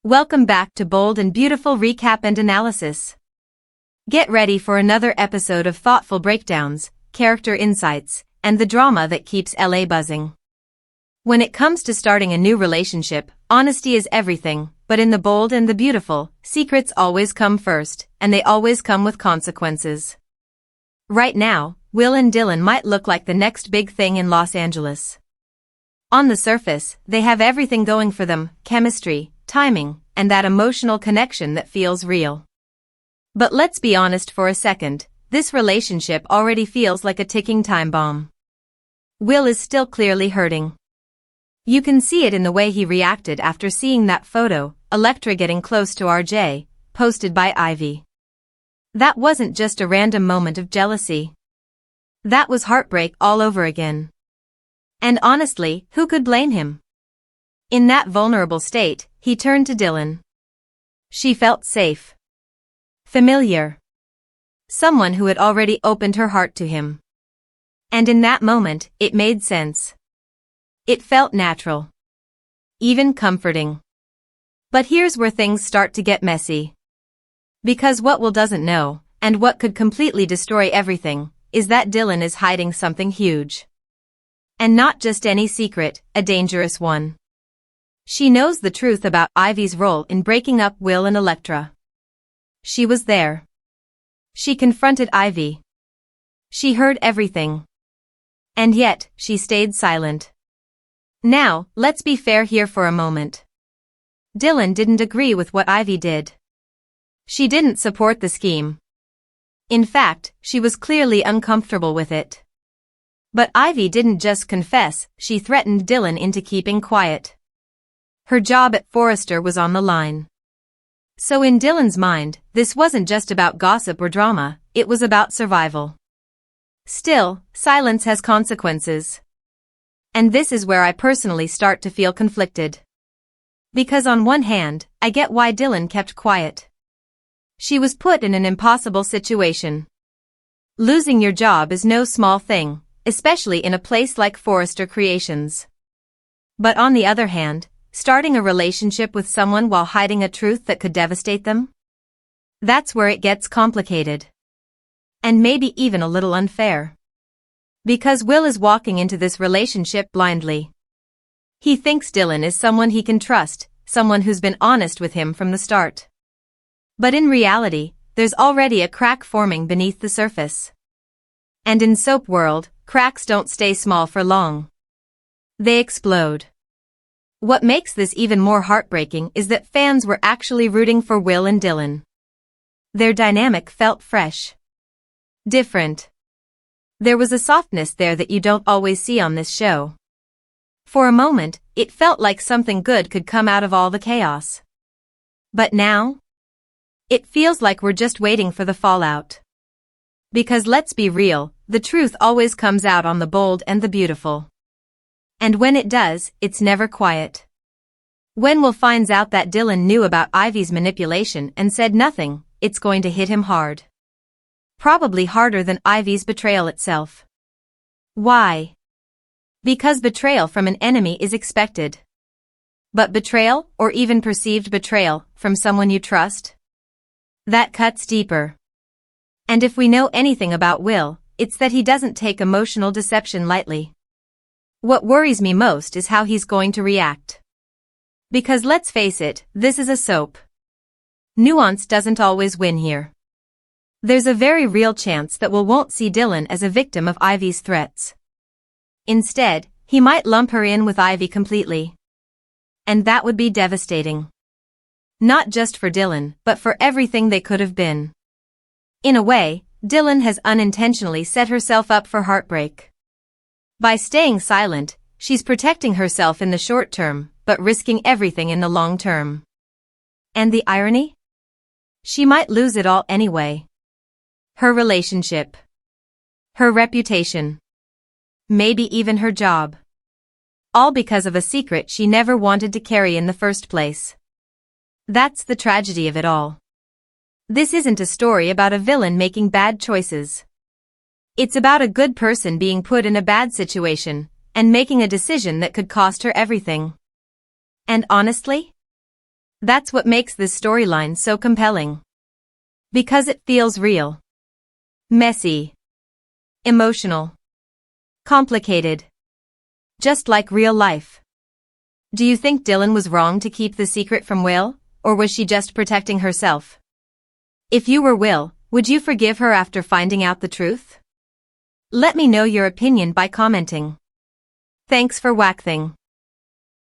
Welcome back to Bold and Beautiful Recap and Analysis. Get ready for another episode of thoughtful breakdowns, character insights, and the drama that keeps LA buzzing. When it comes to starting a new relationship, honesty is everything, but in The Bold and the Beautiful, secrets always come first, and they always come with consequences. Right now, Will and Dylan might look like the next big thing in Los Angeles. On the surface, they have everything going for them: chemistry, timing, and that emotional connection that feels real. But let's be honest for a second, this relationship already feels like a ticking time bomb. Will is still clearly hurting. You can see it in the way he reacted after seeing that photo, Electra getting close to RJ, posted by Ivy. That wasn't just a random moment of jealousy. That was heartbreak all over again. And honestly, who could blame him? In that vulnerable state, he turned to Dylan. She felt safe. Familiar. Someone who had already opened her heart to him. And in that moment, it made sense. It felt natural. Even comforting. But here's where things start to get messy. Because what Will doesn't know, and what could completely destroy everything, is that Dylan is hiding something huge. And not just any secret, a dangerous one. She knows the truth about Ivy's role in breaking up Will and Electra. She was there. She confronted Ivy. She heard everything. And yet, she stayed silent. Now, let's be fair here for a moment. Dylan didn't agree with what Ivy did. She didn't support the scheme. In fact, she was clearly uncomfortable with it. But Ivy didn't just confess, she threatened Dylan into keeping quiet. Her job at Forrester was on the line. So in Dylan's mind, this wasn't just about gossip or drama, it was about survival. Still, silence has consequences. And this is where I personally start to feel conflicted. Because on one hand, I get why Dylan kept quiet. She was put in an impossible situation. Losing your job is no small thing, especially in a place like Forrester Creations. But on the other hand, starting a relationship with someone while hiding a truth that could devastate them? That's where it gets complicated. And maybe even a little unfair. Because Will is walking into this relationship blindly. He thinks Dylan is someone he can trust, someone who's been honest with him from the start. But in reality, there's already a crack forming beneath the surface. And in soap world, cracks don't stay small for long. They explode. What makes this even more heartbreaking is that fans were actually rooting for Will and Dylan. Their dynamic felt fresh. Different. There was a softness there that you don't always see on this show. For a moment, it felt like something good could come out of all the chaos. But now? It feels like we're just waiting for the fallout. Because let's be real, the truth always comes out on The Bold and the Beautiful. And when it does, it's never quiet. When Will finds out that Dylan knew about Ivy's manipulation and said nothing, it's going to hit him hard. Probably harder than Ivy's betrayal itself. Why? Because betrayal from an enemy is expected. But betrayal, or even perceived betrayal, from someone you trust? That cuts deeper. And if we know anything about Will, it's that he doesn't take emotional deception lightly. What worries me most is how he's going to react. Because let's face it, this is a soap. Nuance doesn't always win here. There's a very real chance that Will won't see Dylan as a victim of Ivy's threats. Instead, he might lump her in with Ivy completely. And that would be devastating. Not just for Dylan, but for everything they could have been. In a way, Dylan has unintentionally set herself up for heartbreak. By staying silent, she's protecting herself in the short term, but risking everything in the long term. And the irony? She might lose it all anyway. Her relationship. Her reputation. Maybe even her job. All because of a secret she never wanted to carry in the first place. That's the tragedy of it all. This isn't a story about a villain making bad choices. It's about a good person being put in a bad situation, and making a decision that could cost her everything. And honestly, That's what makes this storyline so compelling. Because it feels real. Messy. Emotional. Complicated. Just like real life. Do you think Dylan was wrong to keep the secret from Will, or was she just protecting herself? If you were Will, would you forgive her after finding out the truth? Let me know your opinion by commenting. Thanks for waxing.